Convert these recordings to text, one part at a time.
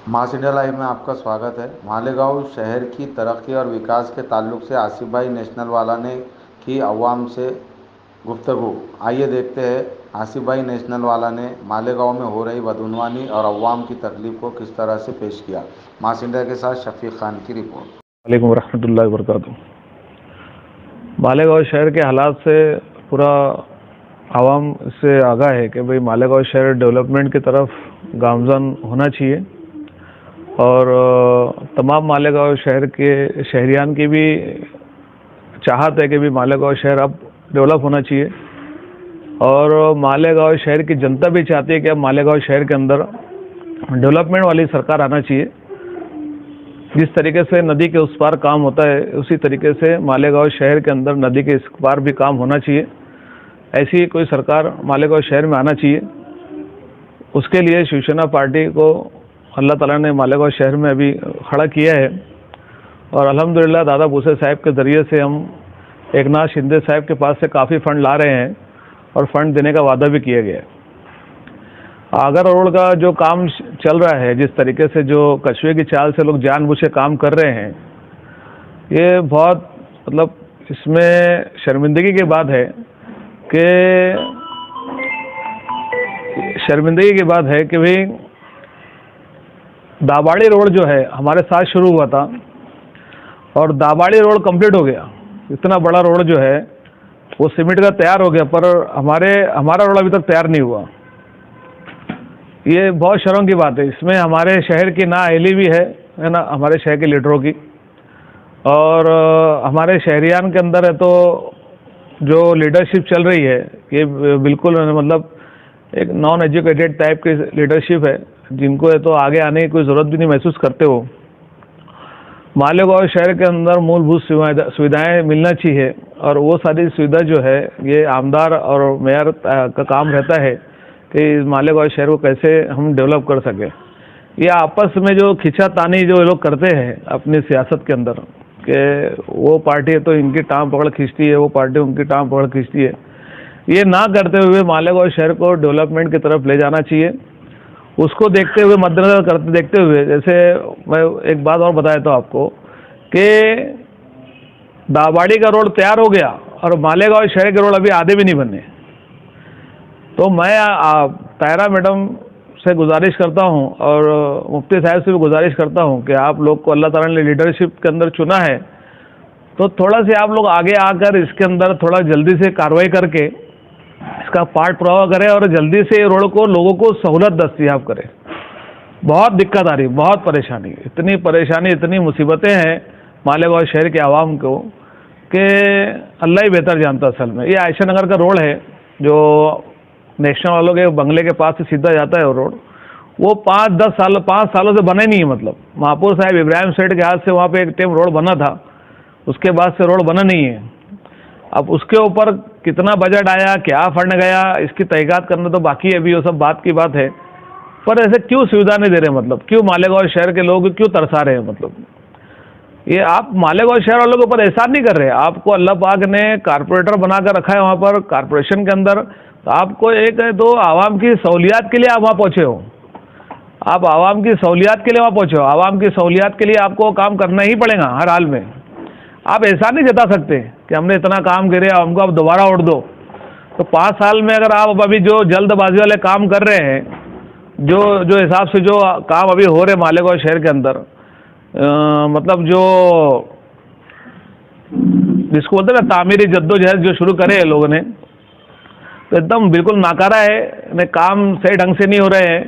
मास India live में आपका स्वागत है। मालेगांव शहर की तरक्की और विकास के ताल्लुक से आसिफ भाई नेशनल वाला ने की अवाम से गुफ्तगू। आइए देखते हैं आसिफ भाई नेशनल वाला ने मालेगांव में हो रही बदउनवानी और अवाम की तकलीफ को किस तरह से पेश किया। मास इंडिया के साथ शफीक खान की रिपोर्ट। वालेकुम रहमतुल्लाहि व बरकातुहू। मालेगांव शहर के हालात से पूरा आवाम से आगाह है कि भाई मालेगांव शहर डेवलपमेंट की तरफ गामजन होना चाहिए और तमाम मालेगांव शहर के शहरियान की भी चाहत है कि भी मालेगांव शहर अब डेवलप होना चाहिए और मालेगांव शहर की जनता भी चाहती है कि अब मालेगांव शहर के अंदर डेवलपमेंट वाली सरकार आना चाहिए। जिस तरीके से नदी के उस पार काम होता है उसी तरीके से मालेगांव शहर के अंदर नदी के इस पार भी काम होना चाहिए। ऐसी कोई सरकार मालेगांव शहर में आना चाहिए। उसके लिए शिवसेना पार्टी को अल्लाह ताला ने मालेगांव शहर में अभी खड़ा किया है और अल्हम्दुलिल्लाह दादा भूसे साहब के ज़रिए से हम एक नाथ शिंदे साहब के पास से काफ़ी फ़ंड ला रहे हैं और फंड देने का वादा भी किया गया है। आगरा रोड का जो काम चल रहा है, जिस तरीके से जो कछुए की चाल से लोग जानबूझ के काम कर रहे हैं, ये बहुत मतलब इसमें शर्मिंदगी की बात है कि भाई दाबाड़ी रोड जो है हमारे साथ शुरू हुआ था और दाबाड़ी रोड कंप्लीट हो गया। इतना बड़ा रोड जो है वो सीमेंट का तैयार हो गया, पर हमारा रोड अभी तक तैयार नहीं हुआ। ये बहुत शर्म की बात है। इसमें हमारे शहर की नाअहली भी है ना, हमारे शहर के लीडरों की, और हमारे शहरियान के अंदर है तो जो लीडरशिप चल रही है ये बिल्कुल मतलब एक नॉन एजुकेटेड टाइप की लीडरशिप है, जिनको है तो आगे आने की कोई ज़रूरत भी नहीं महसूस करते हो। मालेगांव शहर के अंदर मूलभूत सुविधाएं मिलना चाहिए और वो सारी सुविधा जो है ये आमदार और मेयर का काम रहता है कि मालेगांव शहर को कैसे हम डेवलप कर सकें। ये आपस में जो खींचातानी जो लोग करते हैं अपनी सियासत के अंदर कि वो पार्टी है तो इनकी टांग पकड़ खींचती है, वो पार्टी उनकी टांग पकड़ खींचती है, ये ना करते हुए मालेगांव शहर को डेवलपमेंट की तरफ ले जाना चाहिए। उसको देखते हुए मद्देनजर करते देखते हुए, जैसे मैं एक बात और बताया था आपको कि दाबाड़ी का रोड तैयार हो गया और मालेगांव शहर के रोड अभी आधे भी नहीं बने। तो मैं तायरा मैडम से गुजारिश करता हूं और मुफ्ती साहब से भी गुजारिश करता हूं कि आप लोग को अल्लाह ताला ने लीडरशिप के अंदर चुना है तो थोड़ा सा आप लोग आगे आकर इसके अंदर थोड़ा जल्दी से कार्रवाई करके इसका पार्ट पुरावा करें और जल्दी से रोड को लोगों को सहूलत दस्तयाब करें। बहुत दिक्कत आ रही, बहुत परेशानी, इतनी परेशानी, इतनी मुसीबतें हैं मालेगांव शहर के आवाम को कि अल्लाह ही बेहतर जानता। असल में ये आयशा नगर का रोड है जो नेशनल वालों के बंगले के पास से सीधा जाता है। वो रोड वो 5 सालों से बने नहीं है। मतलब महापुर साहब इब्राहिम सेठ के हाथ से वहाँ पे एक टाइम रोड बना था, उसके बाद से रोड बना नहीं है। अब उसके ऊपर कितना बजट आया, क्या फंड गया, इसकी तहकीकात करना तो बाकी है, अभी वो सब बात की बात है। पर ऐसे क्यों सुविधा नहीं दे रहे? मतलब क्यों मालेगांव शहर के लोग क्यों तरसा रहे हैं? मतलब ये आप मालेगांव शहर वालों के ऊपर एहसान नहीं कर रहे। आपको अल्लाह पाक ने कारपोरेटर बनाकर रखा है वहाँ पर कारपोरेशन के अंदर, तो आपको एक है तो आवाम की सहूलियात के लिए आप वहाँ पहुँचे हो। आप आवाम की सहूलियात के लिए वहाँ पहुँचे हो। आवाम की सहूलियात के लिए आपको काम करना ही पड़ेगा हर हाल में। आप ऐसा नहीं जता सकते कि हमने इतना काम करे हमको अब दोबारा वोट दो। तो 5 साल में अगर आप अभी जो जल्दबाजी वाले काम कर रहे हैं, जो हिसाब से जो काम अभी हो रहे मालेगांव शहर के अंदर, मतलब जो जिसको बोलते हैं ना तामीरी जद्दोजहद जो शुरू करे हैं लोगों ने, तो एकदम बिल्कुल नाकारा है। ने काम सही ढंग से नहीं हो रहे हैं।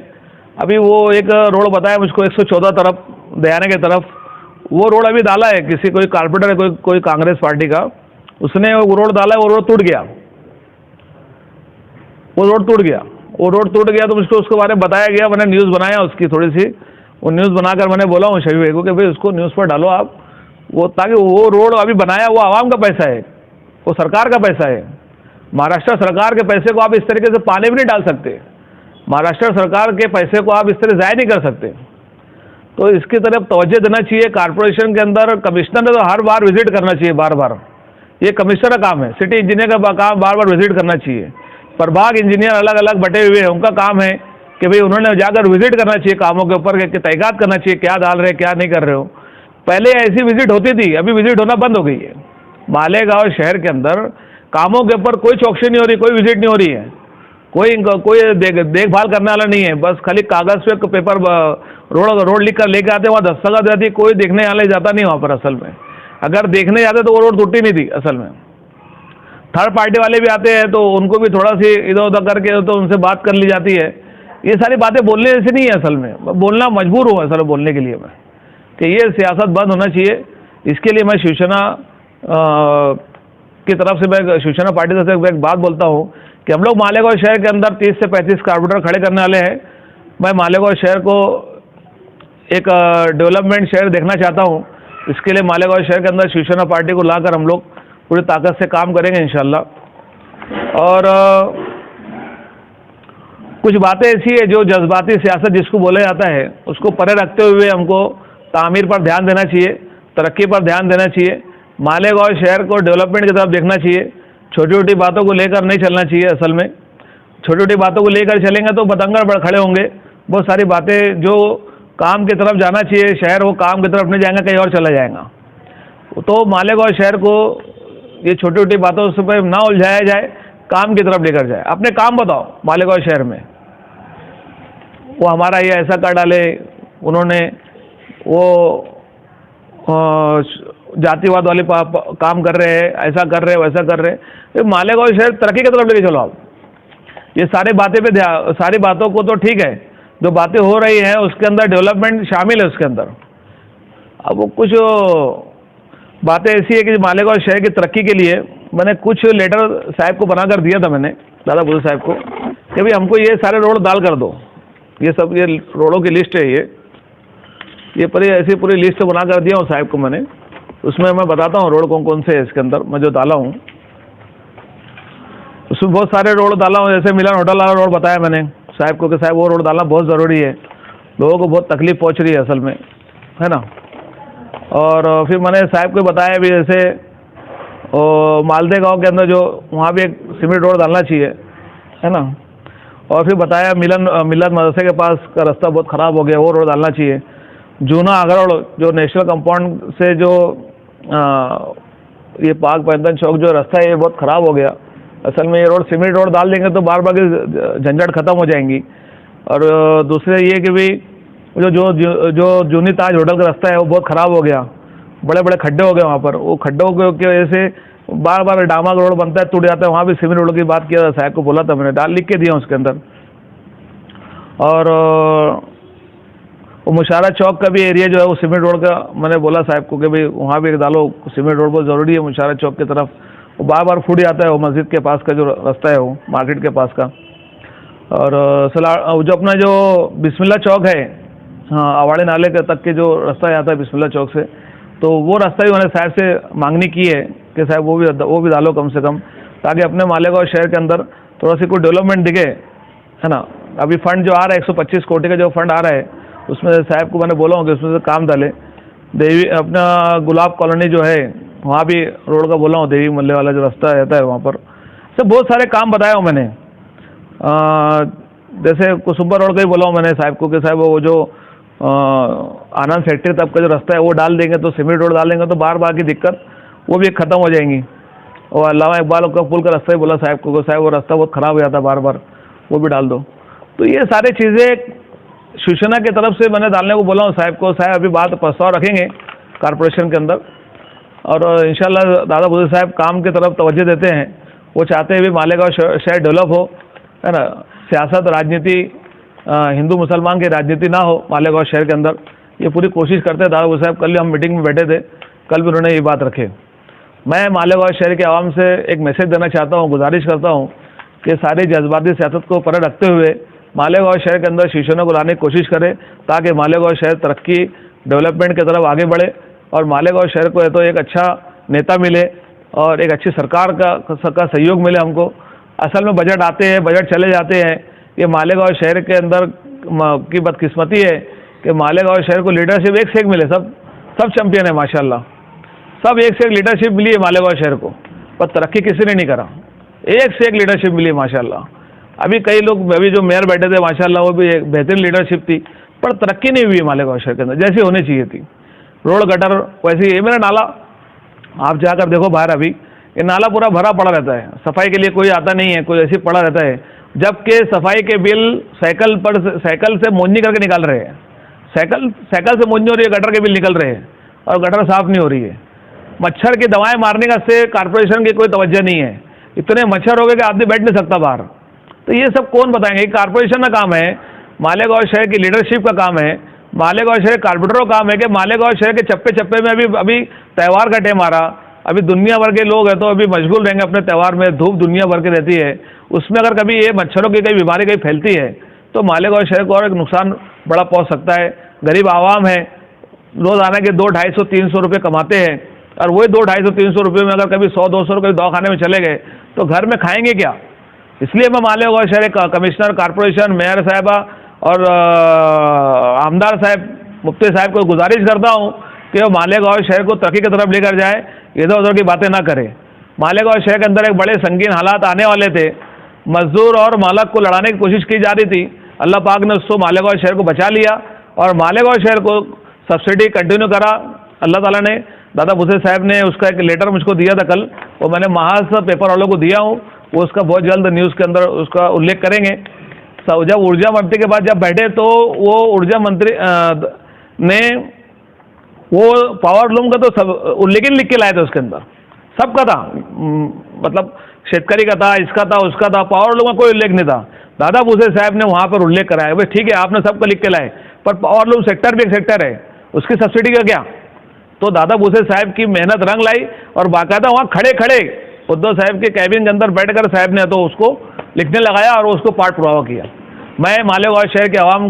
अभी वो एक रोड बताया मुझको 114 तरफ दयाने की तरफ, वो रोड अभी डाला है किसी कोई कारपोरेटर है, कोई कांग्रेस पार्टी का, उसने वो रोड डाला है, वो रोड टूट गया। वो रोड टूट गया तो मुझको उसके बारे में बताया गया। मैंने न्यूज़ बनाया उसकी थोड़ी सी, वो न्यूज़ बनाकर मैंने बोला हूँ शफीक भाई को कि भाई उसको न्यूज़ पर डालो आप, वो ताकि वो रोड अभी बनाया वो आवाम का पैसा है, वो सरकार का पैसा है। महाराष्ट्र सरकार के पैसे को आप इस तरीके से पानी भी नहीं डाल सकते। महाराष्ट्र सरकार के पैसे को आप इस तरह ज़ाया नहीं कर सकते। तो इसकी तरफ तवज्जो देना चाहिए। कारपोरेशन के अंदर कमिश्नर ने तो हर बार विजिट करना चाहिए, बार बार। ये कमिश्नर का काम है, सिटी इंजीनियर का काम बार बार विजिट करना चाहिए। प्रभाग इंजीनियर अलग अलग बटे हुए हैं, उनका काम है कि भाई उन्होंने जाकर विजिट करना चाहिए कामों के ऊपर, कि तहकीकात करना चाहिए क्या डाल रहे क्या नहीं कर रहे हो। पहले ऐसी विजिट होती थी, अभी विजिट होना बंद हो गई है। मालेगांव शहर के अंदर कामों के ऊपर कोई चौकसी नहीं हो रही, कोई विजिट नहीं हो रही है, कोई देखभाल करने वाला नहीं है। बस खाली कागज़ पे पेपर रोड लिख कर लेके आते, वहाँ दस्तखत रहती, कोई देखने वाले जाता नहीं वहाँ पर। असल में अगर देखने जाते तो वो रोड टूटी नहीं थी। असल में थर्ड पार्टी वाले भी आते हैं तो उनको भी थोड़ा सी इधर उधर करके तो उनसे बात कर ली जाती है। ये सारी बातें बोलने से नहीं है, असल में बोलना मजबूर हूँ असल में बोलने के लिए मैं, कि ये सियासत बंद होना चाहिए। इसके लिए मैं शिवसेना की तरफ से, मैं शिवसेना पार्टी से एक बात बोलता हूँ कि हम लोग मालेगांव शहर के अंदर 30 से 35 कारपोरेटर खड़े करने वाले हैं। मैं मालेगांव शहर को एक डेवलपमेंट शहर देखना चाहता हूँ। इसके लिए मालेगांव शहर के अंदर शिवसेना पार्टी को लाकर हम लोग पूरी ताकत से काम करेंगे इंशाल्लाह। और कुछ बातें ऐसी है जो जज्बाती सियासत जिसको बोला जाता है, उसको परे रखते हुए हमको तामीर पर ध्यान देना चाहिए, तरक्की पर ध्यान देना चाहिए, मालेगांव शहर को डेवलपमेंट की तरफ देखना चाहिए। छोटी छोटी बातों को लेकर नहीं चलना चाहिए। असल में छोटी छोटी बातों को लेकर चलेंगे तो बतंगड़ खड़े होंगे। बहुत सारी बातें जो काम की तरफ जाना चाहिए शहर, वो काम की तरफ नहीं जाएंगे, कहीं और चला जाएगा। तो मालेगांव शहर को ये छोटी छोटी बातों से ना उलझाया जाए, काम की तरफ लेकर जाए। अपने काम बताओ मालेगांव शहर में, वो हमारा ये ऐसा कर डाले, उन्होंने वो जातिवाद वाले काम कर रहे हैं, ऐसा कर रहे हैं, वैसा कर रहे हैं। तो मालेगांव शहर तरक्की की तरफ लेके चलो आप। ये सारी बातें पे सारी बातों को तो ठीक है, जो बातें हो रही हैं उसके अंदर डेवलपमेंट शामिल है उसके अंदर। अब वो कुछ बातें ऐसी है कि मालेगांव शहर की तरक्की के लिए मैंने कुछ लेटर साहब को बनाकर दिया था, मैंने दादा बुद्धू साहब को, कि भाई हमको ये सारे रोड डाल कर दो। ये सब ये रोडों की लिस्ट है, ये पूरी ऐसी पूरी लिस्ट बना कर दिया हूँ साहब को मैंने। उसमें मैं बताता हूँ रोड कौन कौन से है इसके अंदर मैं जो डाला हूँ। उसमें बहुत सारे रोड डाला हूँ, जैसे मिलन होटल वाला रोड बताया मैंने साहब को कि साहब वो रोड डालना बहुत ज़रूरी है, लोगों को बहुत तकलीफ पहुँच रही है असल में, है ना। और फिर मैंने साहब को बताया भी जैसे मालदे गांव के अंदर जो वहाँ भी एक सीमेंट रोड डालना चाहिए, है ना। और फिर बताया मिलन मदरसे के पास का रास्ता बहुत ख़राब हो गया, वो रोड डालना चाहिए। जूना आगरा जो नेशनल कंपाउंड से जो ये पाक पैंतन चौक जो रास्ता है ये बहुत ख़राब हो गया। असल में ये रोड सीमेंट रोड डाल देंगे तो बार बार की झंझट ख़त्म हो जाएंगी। और दूसरे ये कि भाई जो जूनी ताज होटल का रास्ता है वो बहुत ख़राब हो गया, बड़े बड़े खड्डे हो गए वहाँ पर। वो खड्डों की वजह से बार बार डामर रोड बनता है, टूट जाता है। वहाँ भी सीमेंट रोड की बात किया था, साहब को बोला था मैंने, डाल लिख के दिया उसके अंदर। और वो मुशारा चौक का भी एरिया जो है वो सीमेंट रोड का मैंने बोला साहब को कि भाई वहाँ भी डालो, सीमेंट रोड बहुत ज़रूरी है मुशारा चौक की तरफ। वो बार बार फूट जाता है, वो मस्जिद के पास का जो रास्ता है वो मार्केट के पास का। और जो अपना जो बिस्मिल्ला चौक है, हाँ, अवाड़े नाले के तक के जो रास्ता आता है बिस्मिल्ला चौक से, तो वो रास्ता भी मैंने साहब से मांगनी की है कि साहब वो भी डालो कम से कम, ताकि अपने मालेगांव शहर के अंदर थोड़ा सी कोई डेवलपमेंट दिखे, है ना। अभी फंड जो आ रहा है 125 कोटी का जो फंड आ रहा है, उसमें साहब को मैंने बोला हूँ कि उसमें से काम डाले। देवी अपना गुलाब कॉलोनी जो है वहाँ भी रोड का बोला हूँ, देवी मल्ले वाला जो रास्ता रहता है वहाँ पर। सब बहुत सारे काम बताया हूँ मैंने। जैसे कुसुम्बा रोड का ही बोला हूँ मैंने साहब को कि साहब वो जो आनंद फैक्ट्री तक का जो रास्ता है वो डाल देंगे तो सीमेंट रोड डाल देंगे तो बार बार की दिक्कत वो भी ख़त्म हो जाएंगी। और अल्लामा इकबाल का पुल का रास्ता ही बोला साहब को, साहब वो रास्ता बहुत ख़राब हो जाता बार बार, वो भी डाल दो। तो ये सारी चीज़ें शिवसेना की तरफ से मैंने डालने को बोला हूँ साहब को। साहब अभी बात प्रस्ताव रखेंगे कॉरपोरेशन के अंदर, और इंशाल्लाह दादा बुद्धू साहब काम की तरफ तवज्जो देते हैं। वो चाहते हैं भी मालेगांव शहर डेवलप हो, है ना। सियासत राजनीति हिंदू मुसलमान की राजनीति ना हो मालेगांव शहर के अंदर, ये पूरी कोशिश करते हैं दादा बुद्धू साहब। कल हम मीटिंग में बैठे थे, कल भी उन्होंने ये बात रखे। मैं मालेगांव शहर के आवाम से एक मैसेज देना चाहता हूँ, गुजारिश करता हूँ कि सारी जज्बाती सियासत को परे रखते हुए मालेगांव शहर के अंदर शिवसेना को लाने की कोशिश करें, ताकि मालेगांव शहर तरक्की डेवलपमेंट की तरफ आगे बढ़े और मालेगांव शहर को तो एक अच्छा नेता मिले और एक अच्छी सरकार का सहयोग मिले हमको। असल में बजट आते हैं, बजट चले जाते हैं। ये मालेगांव शहर के अंदर की बदकिस्मती है कि मालेगांव शहर को लीडरशिप एक से एक मिले, सब चैंपियन है माशाल्लाह, सब एक से एक लीडरशिप मिली है मालेगांव शहर को, पर तरक्की किसी ने नहीं करा। एक से एक लीडरशिप मिली है माशाल्लाह। अभी कई लोग, अभी जो मेयर बैठे थे माशाल्लाह वो भी एक बेहतरीन लीडरशिप थी, पर तरक्की नहीं हुई है मालेगांव शहर के अंदर जैसी होनी चाहिए थी। रोड गटर वैसे ही, मेरा नाला आप जाकर देखो बाहर, अभी ये नाला पूरा भरा पड़ा रहता है, सफाई के लिए कोई आता नहीं है, कोई ऐसे पड़ा रहता है, जबकि सफाई के बिल साइकिल से मोजनी करके निकाल रहे हैं, साइकिल से मोजनी हो रही है, गटर के बिल निकल रहे हैं और गटर साफ नहीं हो रही है। मच्छर की दवाएं मारने का से कारपोरेशन की कोई तवज्जो नहीं है, इतने मच्छर हो गए कि आदमी बैठ नहीं सकता बाहर। तो ये सब कौन बताएंगे? कारपोरेशन का काम है, मालेगांव शहर की लीडरशिप का काम है, मालेगांव शहर कारपोरेटरों का काम है कि मालेगांव शहर के चप्पे चप्पे में अभी त्यौहार का टाइम आ रहा, अभी दुनिया भर के लोग हैं तो अभी मशगूल रहेंगे अपने त्यौहार में, धूप दुनिया भर की रहती है, उसमें अगर कभी ये मच्छरों की कई बीमारी कहीं फैलती है तो मालेगांव शहर को और एक नुकसान बड़ा पहुंच सकता है। गरीब आवाम है, रोजाना के 200-250-300 रुपये कमाते हैं, और वही 200-250-300 रुपये में अगर कभी 100-200 रुपये दवाखाने में चले गए तो घर में खाएंगे क्या? इसलिए मैं मालेगांव शहर का कमिश्नर, कारपोरेशन, मेयर साहबा और आमदार साहब, मुफ्ती साहब को गुजारिश करता हूँ कि वो मालेगांव शहर को तरक्की की तरफ लेकर जाए, इधर उधर की बातें ना करें। मालेगांव शहर के अंदर एक बड़े संगीन हालात आने वाले थे, मजदूर और मालक को लड़ाने की कोशिश की जा रही थी, अल्लाह पाक ने उसको मालेगांव शहर को बचा लिया और मालेगांव शहर को सब्सिडी कंटिन्यू करा अल्लाह ताला ने। दादा भूसे साहब ने उसका एक लेटर मुझको दिया था कल, वो मैंने महाज पेपर वालों को दिया हूँ, वो उसका बहुत जल्द न्यूज़ के अंदर उसका उल्लेख करेंगे। जब ऊर्जा मंत्री के बाद जब बैठे तो वो ऊर्जा मंत्री ने वो पावर लूम का तो सब उल्लेख लिख के लाए थे, उसके अंदर सबका था, मतलब शेतकरी का था, इसका था, उसका था, पावर लूम का कोई उल्लेख नहीं था। दादा भूसे साहब ने वहाँ पर उल्लेख कराया, भाई ठीक है आपने सबका लिख के लाए, पर पावर लूम सेक्टर भी एक सेक्टर है, उसकी सब्सिडी का क्या? तो दादा भूसे साहब की मेहनत रंग लाई और बाकायदा वहाँ खड़े खड़े उद्धव साहब के कैबिन के अंदर बैठकर साहब ने तो उसको लिखने लगाया और उसको पाठ पुरावा किया। मैं मालेगांव शहर के आवाम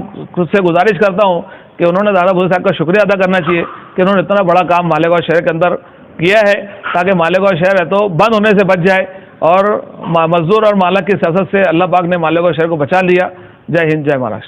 से गुजारिश करता हूँ कि उन्होंने दादा भूसे साहब का शुक्रिया अदा करना चाहिए कि उन्होंने इतना बड़ा काम मालेगांव शहर के अंदर किया है, ताकि मालेगांव शहर है तो बंद होने से बच जाए और मजदूर और मालक की सियासत से अल्लाह पाक ने मालेगांव शहर को बचा लिया। जय हिंद, जय महाराष्ट्र।